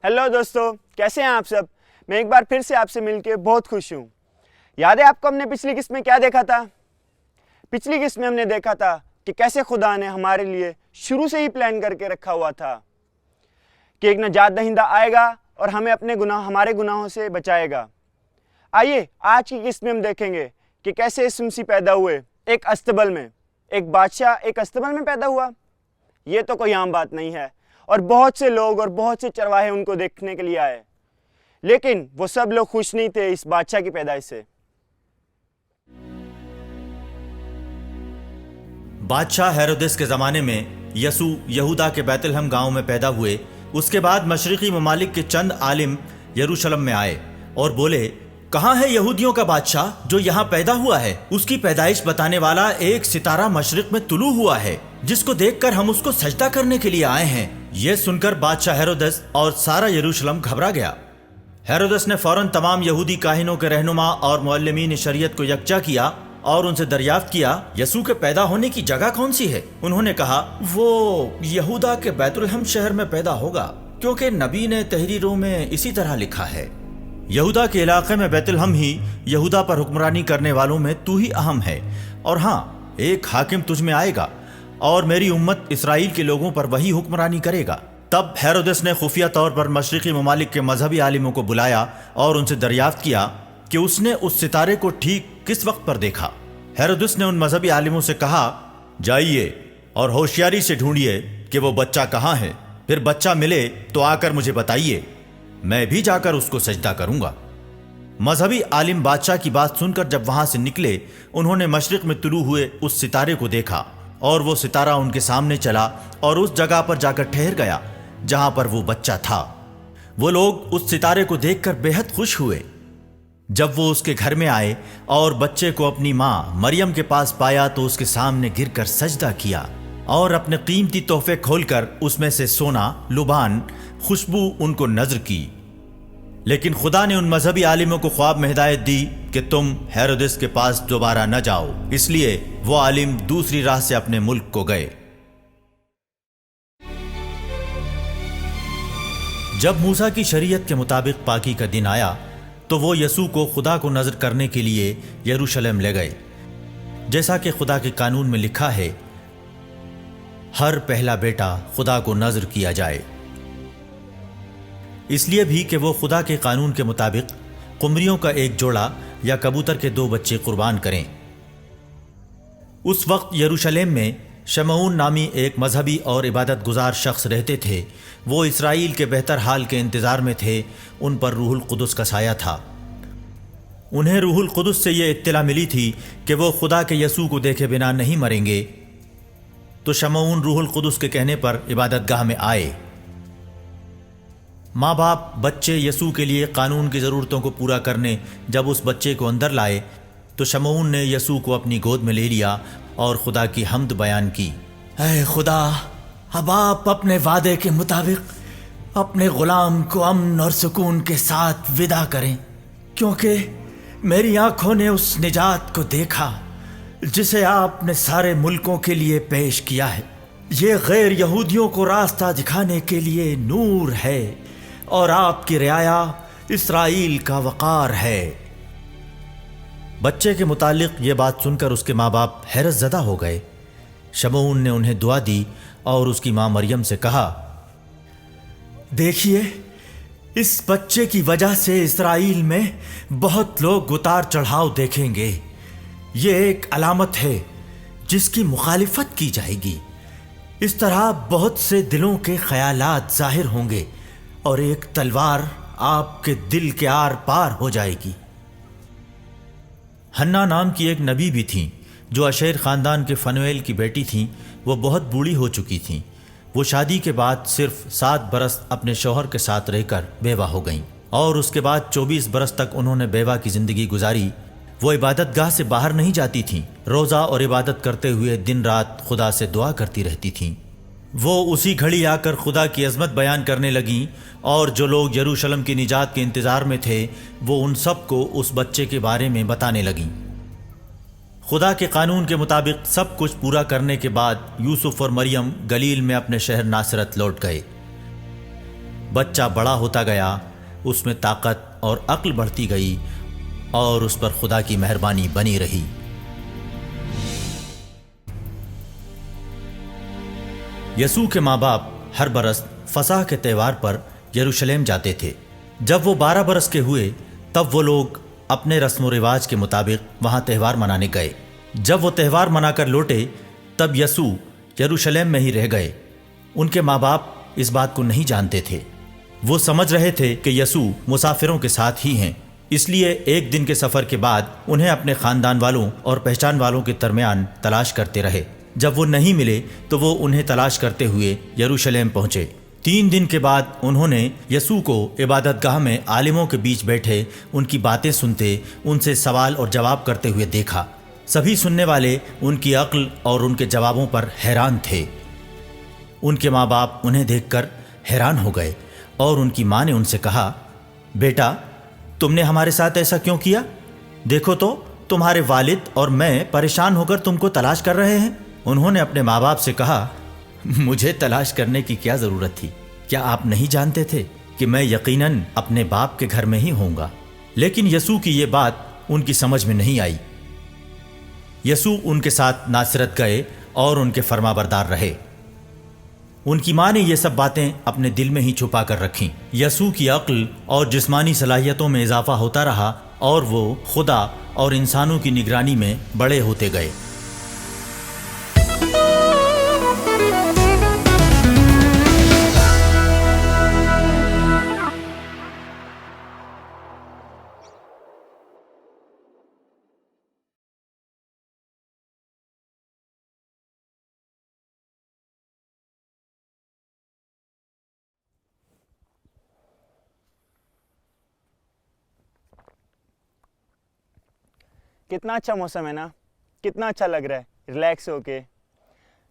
Hello दोस्तों, कैसे हैं आप सब। मैं एक बार फिर से आपसे मिलके बहुत खुश हूँ। याद है आपको हमने पिछली किस्त में क्या देखा था? पिछली किस्त में हमने देखा था कि कैसे खुदा ने हमारे लिए शुरू से ही प्लान करके रखा हुआ था कि एक नजात दहिंदा आएगा और हमें हमारे गुनाहों से बचाएगा। आइए आज की किस्त में हम देखेंगे कि कैसे यीशु मसीह पैदा हुए एक अस्तबल में। एक बादशाह एक अस्तबल में पैदा हुआ, ये तो कोई आम बात नहीं है और बहुत से लोग और बहुत से चरवाहे उनको देखने के लिए आए, लेकिन वो सब लोग खुश नहीं थे इस बादशाह की पैदाइश से। बादशाह हेरोदेस के ज़माने में यसू यहूदा के बैतलहम गांव में पैदा हुए। उसके बाद मशरिकी ममालिक के चंद आलिम यरूशलेम में आए और बोले, कहाँ है यहूदियों का बादशाह जो यहाँ पैदा हुआ है? उसकी पैदाइश बताने वाला एक सितारा मशरिक में तुलू हुआ है, जिसको देखकर हम उसको सजदा करने के लिए आए हैं। यह सुनकर बादशाह हेरोदेस और सारा यरूशलेम घबरा गया। हेरोदेस ने फौरन तमाम यहूदी काहिनों के रहनुमा और मुअल्लिमीन शरीयत को यकजा किया और उनसे दरियाफ्त किया, यसू के पैदा होने की जगह कौन सी है? उन्होंने कहा, वो यहूदा के बैतुलहम शहर में पैदा होगा, क्योंकि नबी ने तहरीरों में इसी तरह लिखा है, यहूदा के इलाके में बैतुलहम ही यहूदा पर हुक्मरानी करने वालों में तू ही अहम है, और हाँ, एक हाकिम तुझ में आएगा और मेरी उम्मत इसराइल के लोगों पर वही हुक्मरानी करेगा। तब हेरोदेस ने खुफिया तौर पर मशरिकी ममालिक के मजहबी आलिमों को बुलाया और उनसे दरियाफ्त किया कि उसने उस सितारे को ठीक किस वक्त पर देखा। हेरोदेस ने उन मजहबी आलिमों से कहा, जाइए और होशियारी से ढूंढिए कि वो बच्चा कहाँ है, फिर बच्चा मिले तो आकर मुझे बताइए, मैं भी जाकर उसको सजदा करूंगा। मजहबी आलिम बादशाह की बात सुनकर जब वहां से निकले, उन्होंने मशरिक में तुलू हुए उस सितारे को देखा और वो सितारा उनके सामने चला और उस जगह पर जाकर ठहर गया जहां पर वो बच्चा था। वो लोग उस सितारे को देखकर बेहद खुश हुए। जब वो उसके घर में आए और बच्चे को अपनी मां मरियम के पास पाया तो उसके सामने गिरकर सजदा किया और अपने कीमती तोहफे खोलकर उसमें से सोना, लुबान, खुशबू उनको नजर की। लेकिन खुदा ने उन मजहबी आलिमों को ख्वाब में हिदायत दी कि तुम हेरोदेस के पास दोबारा न जाओ, इसलिए वो आलिम दूसरी राह से अपने मुल्क को गए। जब मूसा की शरीयत के मुताबिक पाकी का दिन आया तो वो यसू को खुदा को नजर करने के लिए यरूशलेम ले गए। जैसा कि खुदा के कानून में लिखा है, हर पहला बेटा खुदा को नजर किया जाए, इसलिए भी कि वो खुदा के कानून के मुताबिक कुमरियों का एक जोड़ा या कबूतर के 2 बच्चे कुर्बान करें। उस वक्त यरूशलेम में शमऊन नामी एक मजहबी और इबादत गुजार शख्स रहते थे। वो इसराइल के बेहतर हाल के इंतजार में थे। उन पर रूहुल कुदस का साया था। उन्हें रूहुल कुदस से ये इत्तला मिली थी कि वो खुदा के यसू को देखे बिना नहीं मरेंगे। तो शमऊन रूहुल कुदस के कहने पर इबादत गाह में आए। माँ बाप बच्चे यसू के लिए कानून की ज़रूरतों को पूरा करने जब उस बच्चे को अंदर लाए तो शमऊन ने यसू को अपनी गोद में ले लिया और खुदा की हम्द बयान की। ऐ खुदा, अब आप अपने वादे के मुताबिक अपने गुलाम को अमन और सुकून के साथ विदा करें, क्योंकि मेरी आंखों ने उस निजात को देखा जिसे आपने सारे मुल्कों के लिए पेश किया है। ये गैर यहूदियों को रास्ता दिखाने के लिए नूर है और आपकी रियाया इसराइल का वकार है। बच्चे के मुतालिक ये बात सुनकर उसके माँ बाप हैरत ज़दा हो गए। शमऊन ने उन्हें दुआ दी और उसकी माँ मरियम से कहा, देखिए, इस बच्चे की वजह से इसराइल में बहुत लोग उतार चढ़ाव देखेंगे। ये एक अलामत है जिसकी मुखालिफत की जाएगी। इस तरह बहुत से दिलों के ख्यालात जाहिर होंगे और एक तलवार आपके दिल के आर पार हो जाएगी। हन्ना नाम की एक नबी भी थी जो अशेर ख़ानदान के फनुएल की बेटी थीं। वो बहुत बूढ़ी हो चुकी थीं। वो शादी के बाद सिर्फ 7 बरस अपने शौहर के साथ रहकर बेवा हो गईं और उसके बाद 24 बरस तक उन्होंने बेवा की ज़िंदगी गुजारी। वो इबादत गाह से बाहर नहीं जाती थीं। रोज़ा और इबादत करते हुए दिन रात खुदा से दुआ करती रहती थीं। वो उसी घड़ी आकर खुदा की अज़मत बयान करने लगीं और जो लोग यरूशलेम की निजात के इंतज़ार में थे वो उन सब को उस बच्चे के बारे में बताने लगीं। खुदा के कानून के मुताबिक सब कुछ पूरा करने के बाद यूसुफ और मरियम गलील में अपने शहर नासरत लौट गए। بچہ بڑا ہوتا گیا، اس میں طاقت اور عقل بڑھتی گئی اور اس پر خدا کی مہربانی بنی رہی۔ یسوع کے ماں باپ ہر برس فصح کے تہوار پر یروشلم جاتے تھے۔ جب وہ 12 برس کے ہوئے تب وہ لوگ اپنے رسم و رواج کے مطابق وہاں تہوار منانے گئے۔ جب وہ تہوار منا کر لوٹے تب یسوع یروشلم میں ہی رہ گئے۔ ان کے ماں باپ اس بات کو نہیں جانتے تھے۔ وہ سمجھ رہے تھے کہ یسوع مسافروں کے ساتھ ہی ہیں، اس لیے ایک دن کے سفر کے بعد انہیں اپنے خاندان والوں اور پہچان والوں کے درمیان تلاش کرتے رہے۔ جب وہ نہیں ملے تو وہ انہیں تلاش کرتے ہوئے یروشلم پہنچے۔ 3 دن کے بعد انہوں نے یسوع کو عبادت گاہ میں عالموں کے بیچ بیٹھے ان کی باتیں سنتے، ان سے سوال اور جواب کرتے ہوئے دیکھا۔ سبھی سننے والے ان کی عقل اور ان کے جوابوں پر حیران تھے۔ ان کے ماں باپ انہیں دیکھ کر حیران ہو گئے اور ان کی ماں نے ان سے کہا، بیٹا تم نے ہمارے ساتھ ایسا کیوں کیا؟ دیکھو تو تمہارے والد اور میں پریشان ہو کر تم کو تلاش کر رہے ہیں۔ انہوں نے اپنے ماں باپ سے کہا، مجھے تلاش کرنے کی کیا ضرورت تھی؟ کیا آپ نہیں جانتے تھے کہ میں یقیناً اپنے باپ کے گھر میں ہی ہوں گا؟ لیکن یسوع کی یہ بات ان کی سمجھ میں نہیں آئی۔ یسوع ان کے ساتھ ناصرت گئے اور ان کے فرما بردار رہے۔ ان کی ماں نے یہ سب باتیں اپنے دل میں ہی چھپا کر رکھیں۔ یسوع کی عقل اور جسمانی صلاحیتوں میں اضافہ ہوتا رہا اور وہ خدا اور انسانوں کی نگرانی میں بڑے ہوتے گئے۔ کتنا اچھا موسم ہے نا، کتنا اچھا لگ رہا ہے ریلیکس ہو کے۔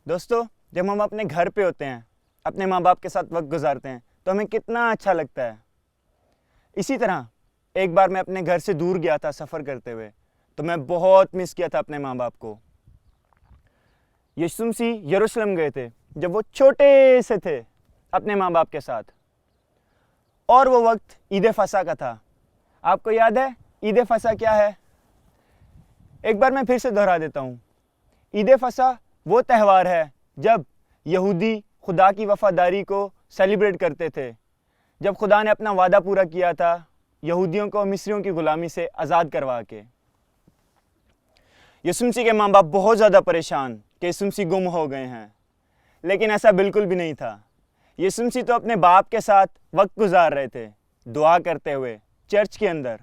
دوستو جب ہم اپنے گھر پہ ہوتے ہیں، اپنے ماں باپ کے ساتھ وقت گزارتے ہیں تو ہمیں کتنا اچھا لگتا ہے۔ اسی طرح ایک بار میں اپنے گھر سے دور گیا تھا سفر کرتے ہوئے، تو میں بہت مس کیا تھا اپنے ماں باپ کو۔ یسوع مسیح یروشلم گئے تھے جب وہ چھوٹے سے تھے اپنے ماں باپ کے ساتھ، اور وہ وقت عید فصح کا تھا۔ آپ کو یاد ہے عید فصح کیا ہے؟ ایک بار میں پھر سے دہرا دیتا ہوں۔ عید فصح وہ تہوار ہے جب یہودی خدا کی وفاداری کو سیلیبریٹ کرتے تھے، جب خدا نے اپنا وعدہ پورا کیا تھا یہودیوں کو مصریوں کی غلامی سے آزاد کروا کے۔ یسوع مسیح کے ماں باپ بہت زیادہ پریشان کہ یسوع مسیح گم ہو گئے ہیں، لیکن ایسا بالکل بھی نہیں تھا۔ یسوع مسیح تو اپنے باپ کے ساتھ وقت گزار رہے تھے، دعا کرتے ہوئے چرچ کے اندر۔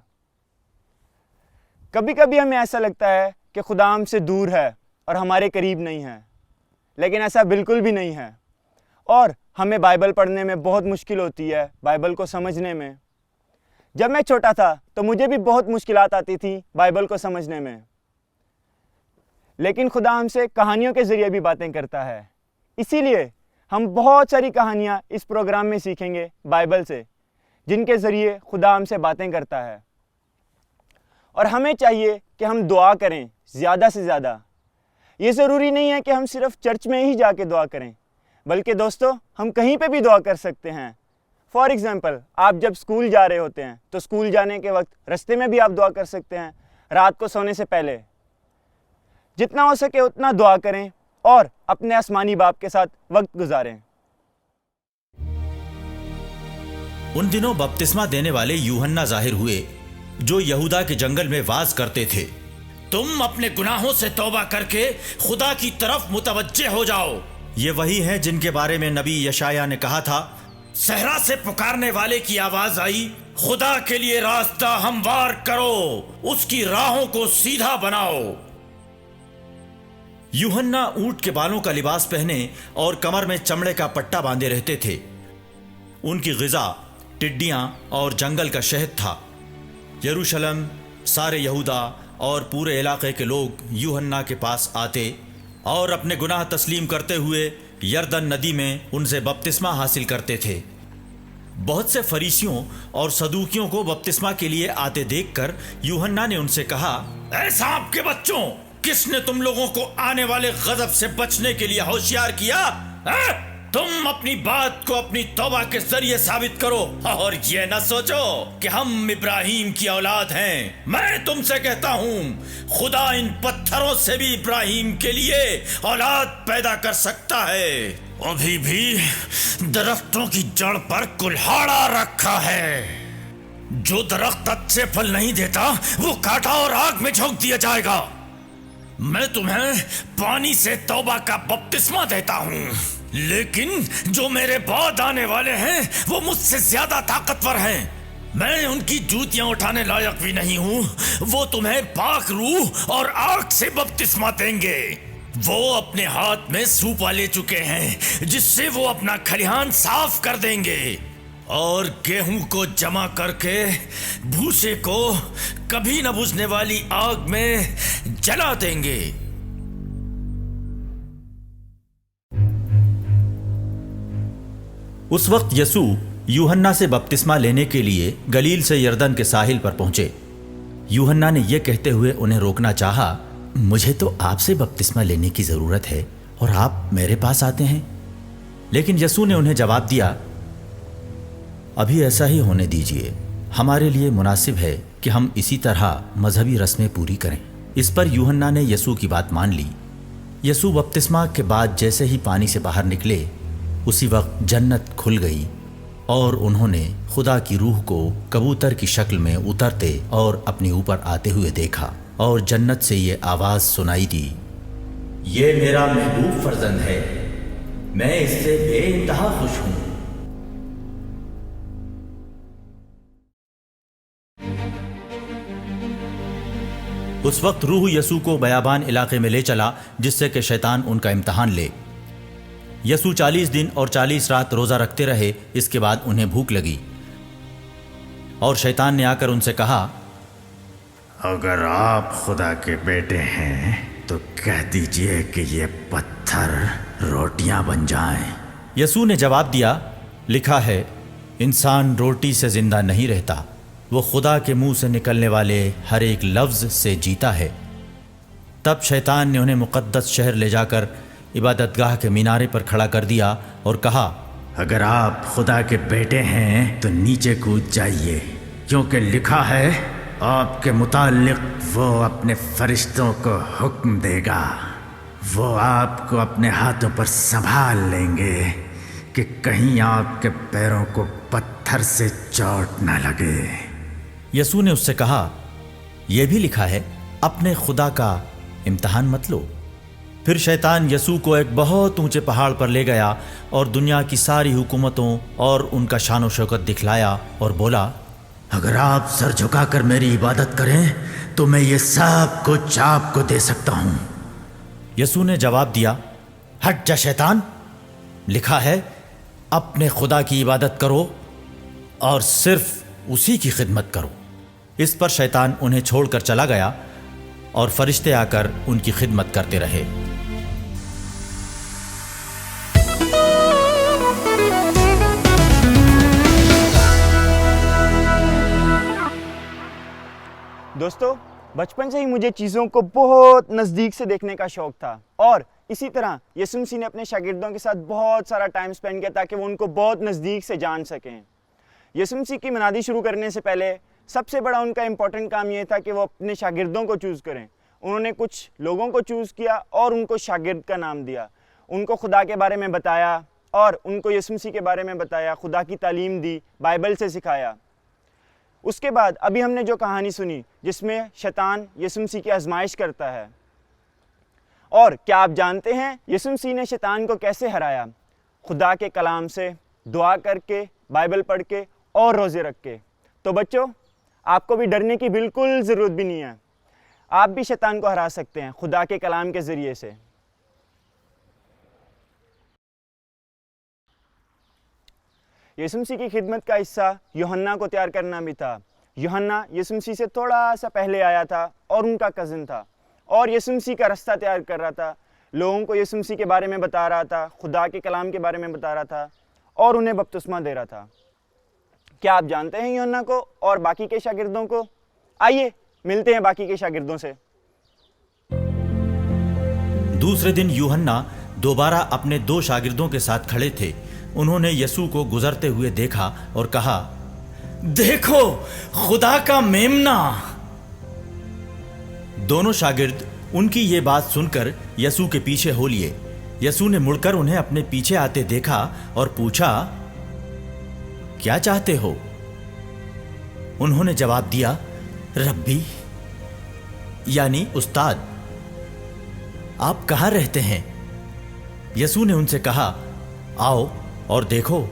کبھی کبھی ہمیں ایسا لگتا ہے کہ خدا ہم سے دور ہے اور ہمارے قریب نہیں ہے، لیکن ایسا بالکل بھی نہیں ہے۔ اور ہمیں بائبل پڑھنے میں بہت مشکل ہوتی ہے، بائبل کو سمجھنے میں۔ جب میں چھوٹا تھا تو مجھے بھی بہت مشکلات آتی تھیں بائبل کو سمجھنے میں، لیکن خدا ہم سے کہانیوں کے ذریعے بھی باتیں کرتا ہے۔ اسی لیے ہم بہت ساری کہانیاں اس پروگرام میں سیکھیں گے بائبل سے، جن کے ذریعے خدا ہم سے باتیں کرتا ہے۔ اور ہمیں چاہیے کہ ہم دعا کریں زیادہ سے زیادہ۔ یہ ضروری نہیں ہے کہ ہم صرف چرچ میں ہی جا کے دعا کریں، بلکہ دوستو ہم کہیں پہ بھی دعا کر سکتے ہیں۔ فار ایگزامپل، آپ جب اسکول جا رہے ہوتے ہیں تو اسکول جانے کے وقت رستے میں بھی آپ دعا کر سکتے ہیں، رات کو سونے سے پہلے۔ جتنا ہو سکے اتنا دعا کریں اور اپنے آسمانی باپ کے ساتھ وقت گزاریں۔ ان دنوں بپتسمہ دینے والے یوحنا ظاہر ہوئے جو یہودا کے جنگل میں واز کرتے تھے، تم اپنے گناہوں سے توبہ کر کے خدا کی طرف متوجہ ہو جاؤ۔ یہ وہی ہیں جن کے بارے میں نبی یشعیاء نے کہا تھا، صحرا سے پکارنے والے کی آواز آئی، خدا کے لیے راستہ ہموار کرو، اس کی راہوں کو سیدھا بناؤ۔ یوحنا اونٹ کے بالوں کا لباس پہنے اور کمر میں چمڑے کا پٹا باندھے رہتے تھے۔ ان کی غذا ٹڈیاں اور جنگل کا شہد تھا۔ یروشلم، سارے یہودا اور پورے علاقے کے لوگ یوحنا کے پاس آتے اور اپنے گناہ تسلیم کرتے ہوئے یردن ندی میں ان سے بپتسمہ حاصل کرتے تھے۔ بہت سے فریسیوں اور صدوقیوں کو بپتسمہ کے لیے آتے دیکھ کر یوحنا نے ان سے کہا، اے سانپ کے بچوں، کس نے تم لوگوں کو آنے والے غضب سے بچنے کے لیے ہوشیار کیا؟ تم اپنی بات کو اپنی توبہ کے ذریعے ثابت کرو اور یہ نہ سوچو کہ ہم ابراہیم کی اولاد ہیں۔ میں تم سے کہتا ہوں خدا ان پتھروں سے بھی ابراہیم کے لیے اولاد پیدا کر سکتا ہے۔ ابھی بھی درختوں کی جڑ پر کلہاڑا رکھا ہے۔ جو درخت اچھے پھل نہیں دیتا وہ کاٹا اور آگ میں جھونک دیا جائے گا۔ میں تمہیں پانی سے توبہ کا بپتسمہ دیتا ہوں، لیکن جو میرے بعد آنے والے ہیں وہ مجھ سے زیادہ طاقتور ہیں۔ میں ان کی جوتیاں اٹھانے لائق بھی نہیں ہوں۔ وہ تمہیں پاک روح اور آگ سے بپتسمہ دیں گے۔ وہ اپنے ہاتھ میں سوپا لے چکے ہیں جس سے وہ اپنا کھلیہان صاف کر دیں گے اور گیہوں کو جمع کر کے بھوسے کو کبھی نہ بجھنے والی آگ میں جلا دیں گے۔ اس وقت یسوع یوحنا سے بپتسمہ لینے کے لیے گلیل سے یردن کے ساحل پر پہنچے۔ یوحنا نے یہ کہتے ہوئے انہیں روکنا چاہا، مجھے تو آپ سے بپتسمہ لینے کی ضرورت ہے اور آپ میرے پاس آتے ہیں۔ لیکن یسوع نے انہیں جواب دیا، ابھی ایسا ہی ہونے دیجئے، ہمارے لیے مناسب ہے کہ ہم اسی طرح مذہبی رسمیں پوری کریں۔ اس پر یوحنا نے یسوع کی بات مان لی۔ یسوع بپتسمہ کے بعد جیسے ہی پانی سے باہر نکلے، اسی وقت جنت کھل گئی اور انہوں نے خدا کی روح کو کبوتر کی شکل میں اترتے اور اپنے اوپر آتے ہوئے دیکھا، اور جنت سے یہ آواز سنائی دی، یہ میرا محبوب فرزند ہے، میں اس سے بے انتہا خوش ہوں۔ اس وقت روح یسوع کو بیابان علاقے میں لے چلا جس سے کہ شیطان ان کا امتحان لے۔ یسوع 40 دن اور 40 رات روزہ رکھتے رہے۔ اس کے بعد انہیں بھوک لگی اور شیطان نے آ کر ان سے کہا، اگر آپ خدا کے بیٹے ہیں تو کہہ دیجئے کہ یہ پتھر روٹیاں بن جائیں۔ یسوع نے جواب دیا، لکھا ہے، انسان روٹی سے زندہ نہیں رہتا، وہ خدا کے منہ سے نکلنے والے ہر ایک لفظ سے جیتا ہے۔ تب شیطان نے انہیں مقدس شہر لے جا کر عبادت گاہ کے مینارے پر کھڑا کر دیا اور کہا، اگر آپ خدا کے بیٹے ہیں تو نیچے کود جائیے، کیونکہ لکھا ہے آپ کے متعلق وہ اپنے فرشتوں کو حکم دے گا، وہ آپ کو اپنے ہاتھوں پر سنبھال لیں گے کہ کہیں آپ کے پیروں کو پتھر سے چوٹ نہ لگے۔ یسوع نے اس سے کہا، یہ بھی لکھا ہے، اپنے خدا کا امتحان مت لو۔ پھر شیطان یسوع کو ایک بہت اونچے پہاڑ پر لے گیا اور دنیا کی ساری حکومتوں اور ان کا شان و شوکت دکھلایا اور بولا، اگر آپ سر جھکا کر میری عبادت کریں تو میں یہ سب کچھ آپ کو دے سکتا ہوں۔ یسوع نے جواب دیا، ہٹ جا شیطان، لکھا ہے، اپنے خدا کی عبادت کرو اور صرف اسی کی خدمت کرو۔ اس پر شیطان انہیں چھوڑ کر چلا گیا اور فرشتے آ کر ان کی خدمت کرتے رہے۔ دوستو، بچپن سے ہی مجھے چیزوں کو بہت نزدیک سے دیکھنے کا شوق تھا، اور اسی طرح یسوع مسیح نے اپنے شاگردوں کے ساتھ بہت سارا ٹائم سپینڈ کیا تاکہ وہ ان کو بہت نزدیک سے جان سکیں۔ یسوع مسیح کی منادی شروع کرنے سے پہلے سب سے بڑا ان کا امپورٹنٹ کام یہ تھا کہ وہ اپنے شاگردوں کو چوز کریں۔ انہوں نے کچھ لوگوں کو چوز کیا اور ان کو شاگرد کا نام دیا، ان کو خدا کے بارے میں بتایا اور ان کو یسوع مسیح کے بارے میں بتایا، خدا کی تعلیم دی، بائبل سے سکھایا۔ اس کے بعد ابھی ہم نے جو کہانی سنی جس میں شیطان یسوع مسیح کی آزمائش کرتا ہے، اور کیا آپ جانتے ہیں یسوع مسیح نے شیطان کو کیسے ہرایا؟ خدا کے کلام سے، دعا کر کے، بائبل پڑھ کے اور روزے رکھ کے۔ تو بچوں، آپ کو بھی ڈرنے کی بالکل ضرورت بھی نہیں ہے، آپ بھی شیطان کو ہرا سکتے ہیں خدا کے کلام کے ذریعے سے۔ یسوع مسیح کی خدمت کا حصہ یوحنا کو تیار کرنا بھی تھا۔ یوحنا یسوع مسیح سے تھوڑا سا پہلے آیا تھا اور ان کا کزن تھا، اور یسوع مسیح کا رستہ تیار کر رہا تھا، لوگوں کو یسوع مسیح کے بارے میں بتا رہا تھا، خدا کے کلام کے بارے میں بتا رہا تھا اور انہیں بپتسمہ دے رہا تھا۔ کیا آپ جانتے ہیں یوحنا کو اور باقی کے شاگردوں کو؟ آئیے ملتے ہیں باقی کے شاگردوں سے۔ دوسرے دن یوحنا दोबारा अपने 2 शागिर्दों के साथ खड़े थे, उन्होंने यसू को गुजरते हुए देखा और कहा, देखो खुदा का मेमना। दोनों शागिर्द उनकी ये बात सुनकर यसू के पीछे हो लिए। यसू ने मुड़कर उन्हें अपने पीछे आते देखा और पूछा, क्या चाहते हो? उन्होंने जवाब दिया, रब्बी यानी उस्ताद, आप कहाँ रहते हैं? यसू ने उनसे कहा, आओ और देखो।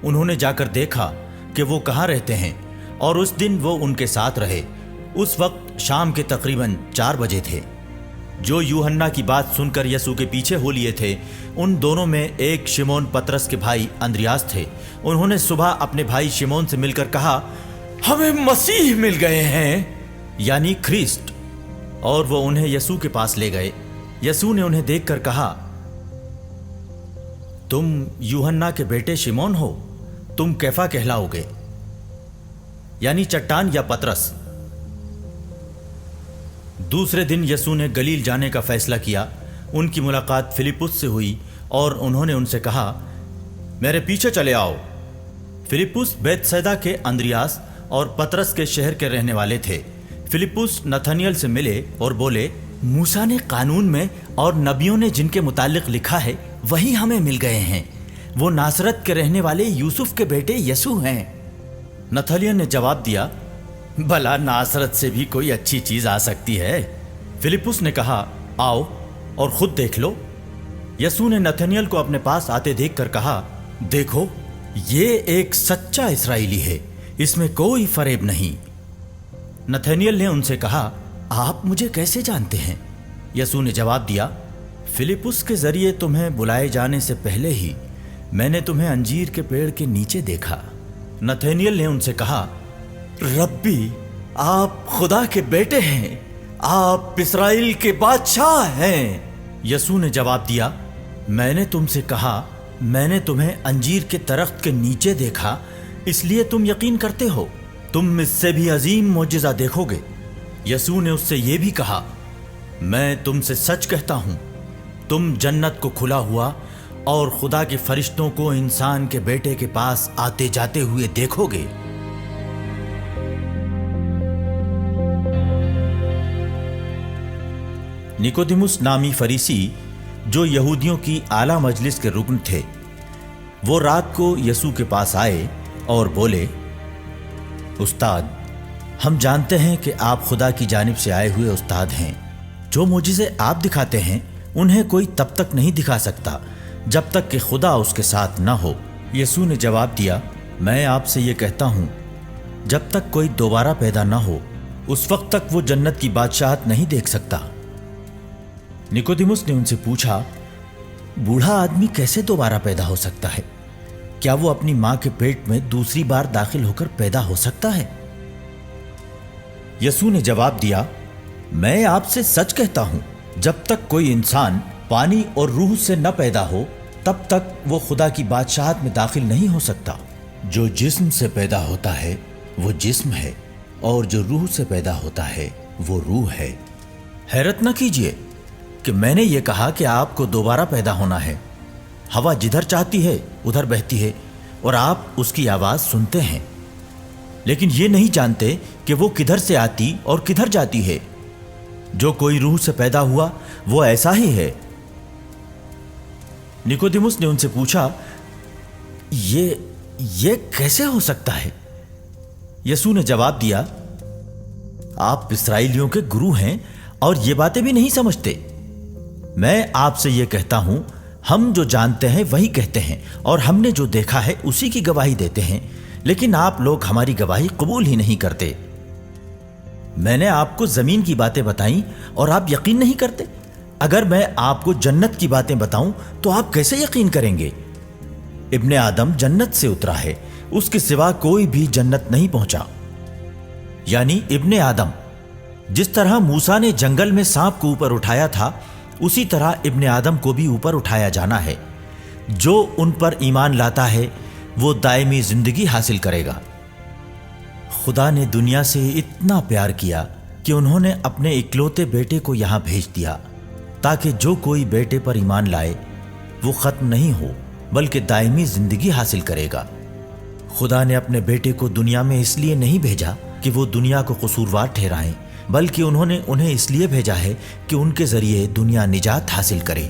उन्होंने जाकर देखा कि वो कहाँ रहते हैं और उस दिन वो उनके साथ रहे। उस वक्त शाम के तकरीबन 4 बजे थे। जो यूहन्ना की बात सुनकर यसू के पीछे हो लिए थे, उन दोनों में एक शिमोन पतरस के भाई अंद्रियास थे। उन्होंने सुबह अपने भाई शिमोन से मिलकर कहा, हमें मसीह मिल गए हैं, यानी ख्रिस्ट। और वो उन्हें यसू के पास ले गए। यसू ने उन्हें देखकर कहा, तुम यूहन्ना के बेटे शिमोन हो, तुम कैफा कहलाओगे, यानी चट्टान या पतरस। दूसरे दिन यसू ने गलील जाने का फैसला किया। उनकी मुलाकात फिलिपुस से हुई और उन्होंने उनसे कहा, मेरे पीछे चले आओ। फिलिपुस बैतसैदा के अंद्रियास और पतरस के शहर के रहने वाले थे। फिलिपुस नथानियल से मिले और बोले, मूसा ने कानून में और नबियों ने जिनके मुतालिक लिखा है वही हमें मिल गए हैं। वो नासरत के रहने वाले यूसुफ के बेटे यसू हैं। नथानियल ने जवाब दिया, भला नासरत से भी कोई अच्छी चीज आ सकती है? फिलिपुस ने कहा, आओ और खुद देख लो। यसू ने नथानियल को अपने पास आते देखकर कहा, देखो ये एक सच्चा इस्राएली है, इसमें कोई फरेब नहीं। नथानियल ने उनसे कहा, आप मुझे कैसे जानते हैं? यसू ने जवाब दिया, फिलिपुस के जरिए तुम्हें बुलाए जाने से पहले ही मैंने तुम्हें अंजीर के पेड़ के नीचे देखा। नथानियल ने उनसे कहा, रब्बी, आप खुदा के बेटे हैं, आप इस्राएल के बादशाह हैं। यसू ने जवाब दिया, मैंने तुमसे कहा, मैंने तुम्हें अंजीर के दरख्त के नीचे देखा, इसलिए तुम यकीन करते हो। तुम इससे भी अजीम मोजिज़ा देखोगे। यसू ने उससे यह भी कहा, मैं तुमसे सच कहता हूं, तुम जन्नत को खुला हुआ और खुदा के फरिश्तों को इंसान के बेटे के पास आते जाते हुए देखोगे। निकोदिमुस नामी फरीसी, जो यहूदियों की आला मजलिस के रुकन थे, वो रात को यसू के पास आए और बोले, उस्ताद, हम जानते हैं कि आप खुदा की जानिब से आए हुए उस्ताद हैं। जो मोजिज़े आप दिखाते हैं उन्हें कोई तब तक नहीं दिखा सकता जब तक कि खुदा उसके साथ न हो। यसू ने जवाब दिया, मैं आपसे ये कहता हूँ, जब तक कोई दोबारा पैदा न हो उस वक्त तक वो जन्नत की बादशाहत नहीं देख सकता। निकोदिमुस ने उनसे पूछा, बूढ़ा आदमी कैसे दोबारा पैदा हो सकता है? क्या वो अपनी मां के पेट में दूसरी बार दाखिल होकर पैदा हो सकता है? यसू ने जवाब दिया, मैं आपसे सच कहता हूं, जब तक कोई इंसान पानी और रूह से न पैदा हो तब तक वो खुदा की बादशाहत में दाखिल नहीं हो सकता। जो जिस्म से पैदा होता है वो जिस्म है, और जो रूह से पैदा होता है वो रूह है। हैरत न कीजिए कि मैंने ये कहा कि आपको दोबारा पैदा होना है। हवा जिधर चाहती है उधर बहती है और आप उसकी आवाज सुनते हैं, लेकिन ये नहीं जानते कि वो किधर से आती और किधर जाती है। जो कोई रूह से पैदा हुआ वो ऐसा ही है। निकोदिमुस ने उनसे पूछा, ये कैसे हो सकता है? यसू ने जवाब दिया, आप इस्राएलियों के गुरु हैं और ये बातें भी नहीं समझते। मैं आपसे ये कहता हूं, हम जो जानते हैं वही कहते हैं और हमने जो देखा है उसी की गवाही देते हैं, लेकिन आप लोग हमारी गवाही कबूल ही नहीं करते। मैंने आपको जमीन की बातें बताई और आप यकीन नहीं करते। अगर मैं आपको जन्नत की बातें बताऊं तो आप कैसे यकीन करेंगे? इब्ने आदम जन्नत से उतरा है, उसके सिवा कोई भी जन्नत नहीं पहुंचा। यानी इब्ने आदम, जिस तरह मूसा ने जंगल में सांप को ऊपर उठाया था, उसी तरह इब्ने आदम को भी ऊपर उठाया जाना है। जो उन पर ईमान लाता है वो दायमी जिंदगी हासिल करेगा। खुदा ने दुनिया से इतना प्यार किया कि उन्होंने अपने इकलौते बेटे को यहां भेज दिया, ताकि जो कोई बेटे पर ईमान लाए वो ख़त्म नहीं हो बल्कि दायमी ज़िंदगी हासिल करेगा। खुदा ने अपने बेटे को दुनिया में इसलिए नहीं भेजा कि वो दुनिया को कसूरवार ठहराएं, बल्कि उन्होंने उन्हें इसलिए भेजा है कि उनके ज़रिए दुनिया निजात हासिल करे।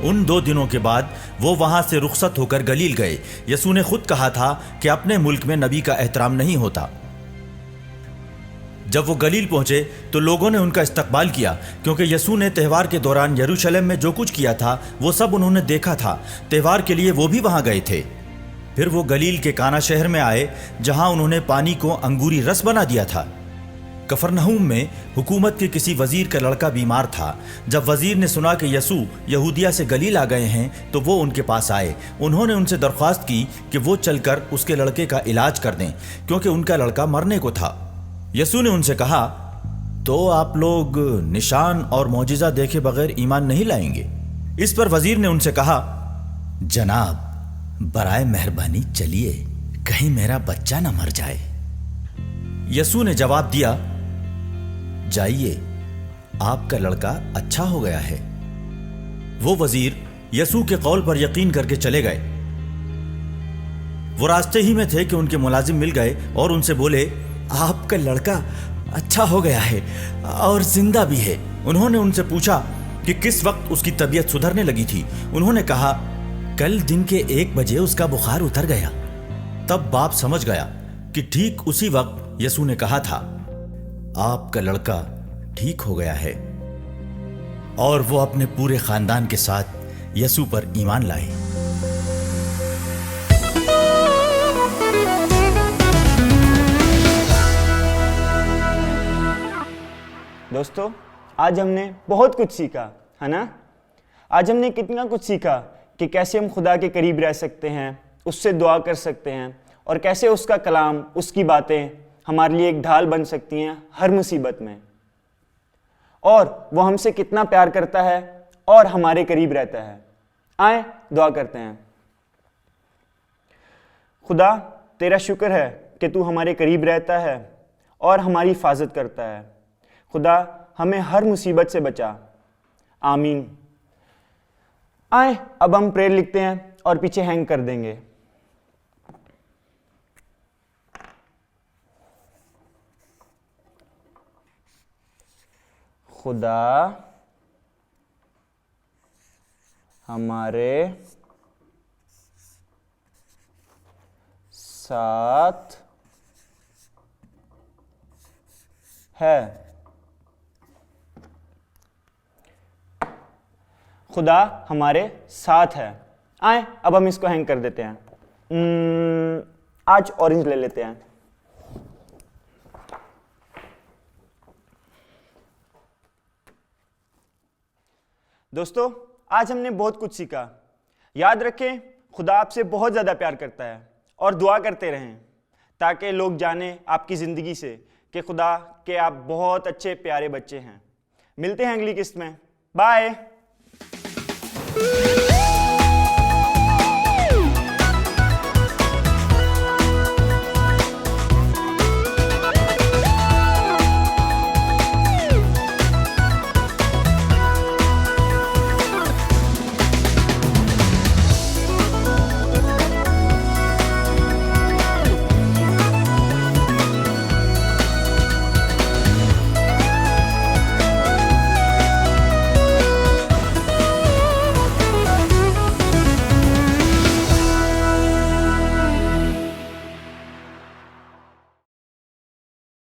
उन 2 दिनों के बाद वो वहां से रुखसत होकर गलील गए। यसू ने खुद कहा था कि अपने मुल्क में नबी का एहतराम नहीं होता। जब वो गलील पहुंचे तो लोगों ने उनका इस्तकबाल किया, क्योंकि यसू ने त्यौहार के दौरान यरूशलेम में जो कुछ किया था वो सब उन्होंने देखा था। त्यौहार के लिए वो भी वहां गए थे। फिर वो गलील के काना शहर में आए, जहां उन्होंने पानी को अंगूरी रस बना दिया था। कफरनहूम में हुकूमत के किसी वजीर का लड़का बीमार था। जब वजीर ने सुना कि यसू यहूदिया से गलील आ गए हैं तो वो उनके पास आए। उन्होंने उनसे दरख्वास्त की कि वो चलकर उसके लड़के का इलाज कर दें, क्योंकि उनका लड़का मरने को था। यसू ने उनसे कहा, तो आप लोग निशान और मौजिज़ा देखे बगैर ईमान नहीं लाएंगे? इस पर वजीर ने उनसे कहा, जनाब बराए मेहरबानी चलिए, कहीं मेरा बच्चा न मर जाए। यसू ने जवाब दिया, जाइए, आपका लड़का अच्छा हो गया है। वो वजीर यसू के कौल पर यकीन करके चले गए। वो रास्ते ही में थे कि उनके मुलाजिम मिल गए और उनसे बोले, आपका लड़का अच्छा हो गया है और जिंदा भी है। उन्होंने उनसे पूछा कि किस वक्त उसकी तबीयत सुधरने लगी थी। उन्होंने कहा, कल दिन के 1 बजे उसका बुखार उतर गया। तब बाप समझ गया कि ठीक उसी वक्त यसू ने कहा था, आपका लड़का ठीक हो गया है। और वो अपने पूरे खानदान के साथ यसू पर ईमान लाए। दोस्तों, आज हमने बहुत कुछ सीखा है ना। आज हमने कितना कुछ सीखा कि कैसे हम खुदा के करीब रह सकते हैं, उससे दुआ कर सकते हैं, और कैसे उसका कलाम, उसकी बातें हमारे लिए एक ढाल बन सकती हैं हर मुसीबत में। और वो हमसे कितना प्यार करता है और हमारे करीब रहता है। आए दुआ करते हैं। खुदा, तेरा शुक्र है कि तू हमारे करीब रहता है और हमारी हिफाजत करता है। खुदा, हमें हर मुसीबत से बचा। आमीन। आए अब हम प्रेयर लिखते हैं और पीछे हैंग कर देंगे। खुदा हमारे साथ है। खुदा हमारे साथ है। आए अब हम इसको हैंग कर देते हैं। आज ऑरेंज ले लेते हैं। दोस्तों, आज हमने बहुत कुछ सीखा। याद रखें, खुदा आपसे बहुत ज़्यादा प्यार करता है, और दुआ करते रहें ताकि लोग जानें आपकी ज़िंदगी से कि खुदा के आप बहुत अच्छे प्यारे बच्चे हैं। मिलते हैं अगली किस्त में। बाय।